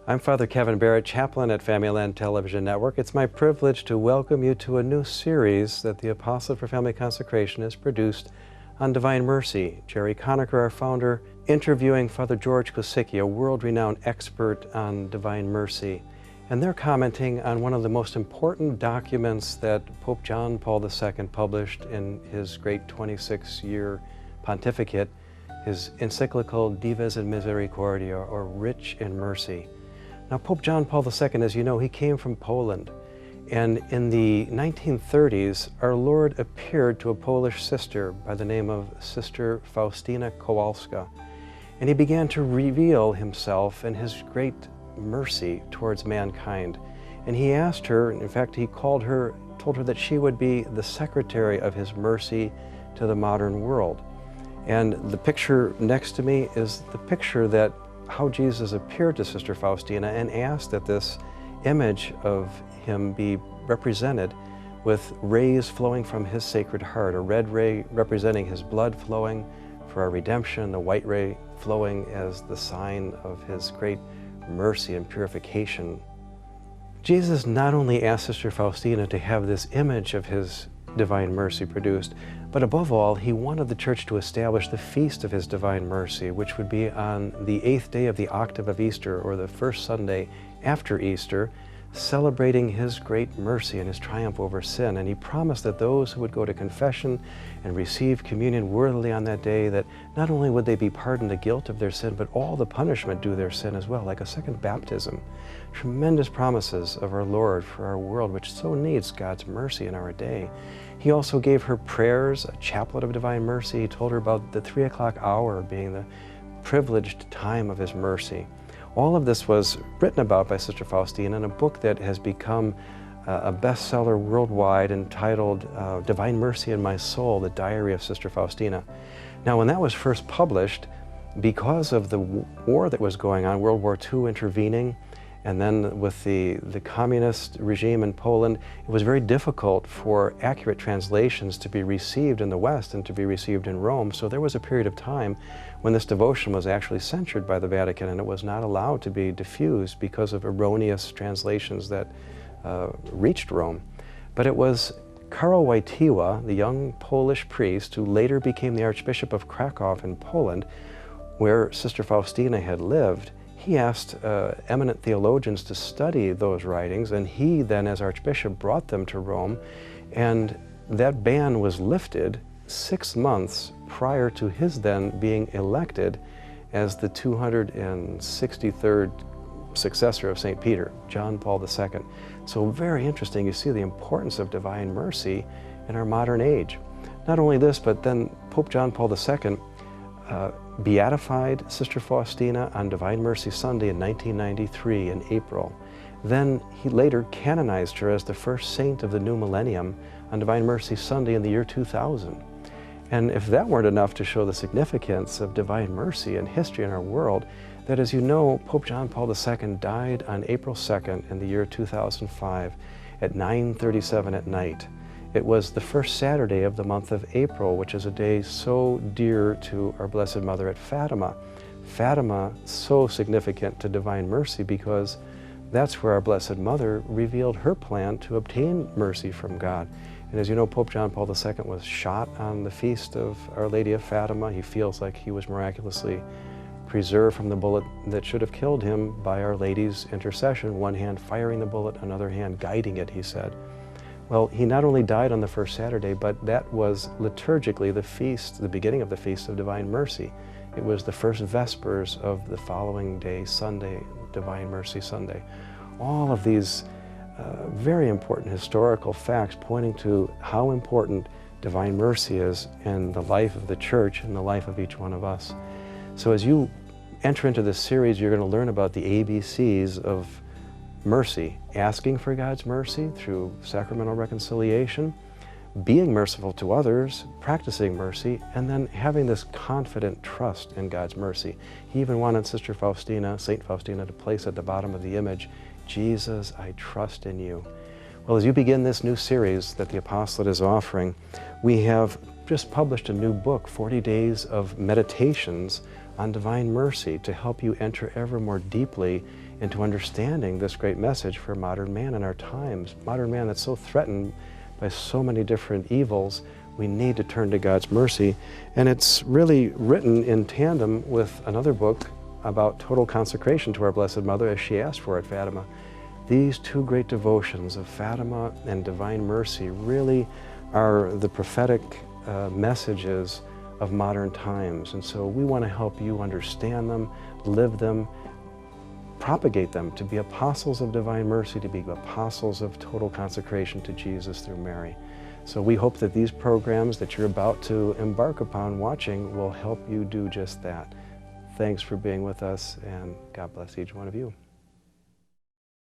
I'm Father Kevin Barrett, chaplain at Familyland Television Network. It's my privilege to welcome you to a new series that the Apostolate for Family Consecration has produced on Divine Mercy. Jerry Conacher, our founder, interviewing Father George Kosicki, a world-renowned expert on Divine Mercy. And they're commenting on one of the most important documents that Pope John Paul II published in his great 26-year pontificate, his encyclical Dives in Misericordia, or Rich in Mercy. Now, Pope John Paul II, as you know, he came from Poland. And in the 1930s, our Lord appeared to a Polish sister by the name of Sister Faustina Kowalska. And he began to reveal himself and his great mercy towards mankind. And he asked her, in fact, he told her that she would be the secretary of his mercy to the modern world. And the picture next to me is the picture that how Jesus appeared to Sister Faustina and asked that this image of him be represented with rays flowing from his sacred heart, a red ray representing his blood flowing for our redemption, the white ray flowing as the sign of his great mercy and purification. Jesus not only asked Sister Faustina to have this image of his divine mercy produced, but above all, he wanted the Church to establish the feast of his divine mercy, which would be on the 8th day of the octave of Easter, or the first Sunday after Easter, celebrating his great mercy and his triumph over sin. And he promised that those who would go to confession and receive communion worthily on that day, that not only would they be pardoned the guilt of their sin, but all the punishment due their sin as well, like a second baptism. Tremendous promises of our Lord for our world, which so needs God's mercy in our day. He also gave her prayers, a chaplet of divine mercy. He told her about the 3 o'clock hour being the privileged time of his mercy. All of this was written about by Sister Faustina in a book that has become a bestseller worldwide entitled Divine Mercy in My Soul, the Diary of Sister Faustina. Now, when that was first published, because of the war that was going on, World War II intervening, and then with the communist regime in Poland, it was very difficult for accurate translations to be received in the West and to be received in Rome. So there was a period of time when this devotion was actually censored by the Vatican, and it was not allowed to be diffused because of erroneous translations that reached Rome. But it was Karol Wojtyła, the young Polish priest who later became the Archbishop of Krakow in Poland, where Sister Faustina had lived. He asked eminent theologians to study those writings, and he then, as Archbishop, brought them to Rome, and that ban was lifted 6 months prior to his then being elected as the 263rd successor of St. Peter, John Paul II. So very interesting, you see the importance of divine mercy in our modern age. Not only this, but then Pope John Paul II beatified Sister Faustina on Divine Mercy Sunday in 1993 in April. Then he later canonized her as the first saint of the new millennium on Divine Mercy Sunday in the year 2000. And if that weren't enough to show the significance of divine mercy and history in our world, that, as you know, Pope John Paul II died on April 2nd in the year 2005 at 9:37 at night. It was the first Saturday of the month of April, which is a day so dear to our Blessed Mother at Fatima. Fatima, so significant to divine mercy because that's where our Blessed Mother revealed her plan to obtain mercy from God. And as you know, Pope John Paul II was shot on the feast of Our Lady of Fatima. He feels like he was miraculously preserved from the bullet that should have killed him by Our Lady's intercession, one hand firing the bullet, another hand guiding it, he said. Well, he not only died on the first Saturday, but that was liturgically the feast, the beginning of the Feast of Divine Mercy. It was the first Vespers of the following day, Sunday, Divine Mercy Sunday. All of these very important historical facts pointing to how important divine mercy is in the life of the Church and the life of each one of us. So as you enter into this series, you're going to learn about the ABCs of mercy, asking for God's mercy through sacramental reconciliation, being merciful to others, practicing mercy, and then having this confident trust in God's mercy. He even wanted Sister Faustina, Saint Faustina, to place at the bottom of the image, Jesus, I trust in you. Well, as you begin this new series that the Apostolate is offering, we have just published a new book, 40 Days of Meditations on divine mercy to help you enter ever more deeply into understanding this great message for modern man in our times. Modern man that's so threatened by so many different evils, we need to turn to God's mercy. And it's really written in tandem with another book about total consecration to our Blessed Mother as she asked for at Fatima. These two great devotions of Fatima and Divine Mercy really are the prophetic messages of modern times. And so we want to help you understand them, live them, propagate them to be apostles of divine mercy, to be apostles of total consecration to Jesus through Mary. So we hope that these programs that you're about to embark upon watching will help you do just that. Thanks for being with us, and God bless each one of you.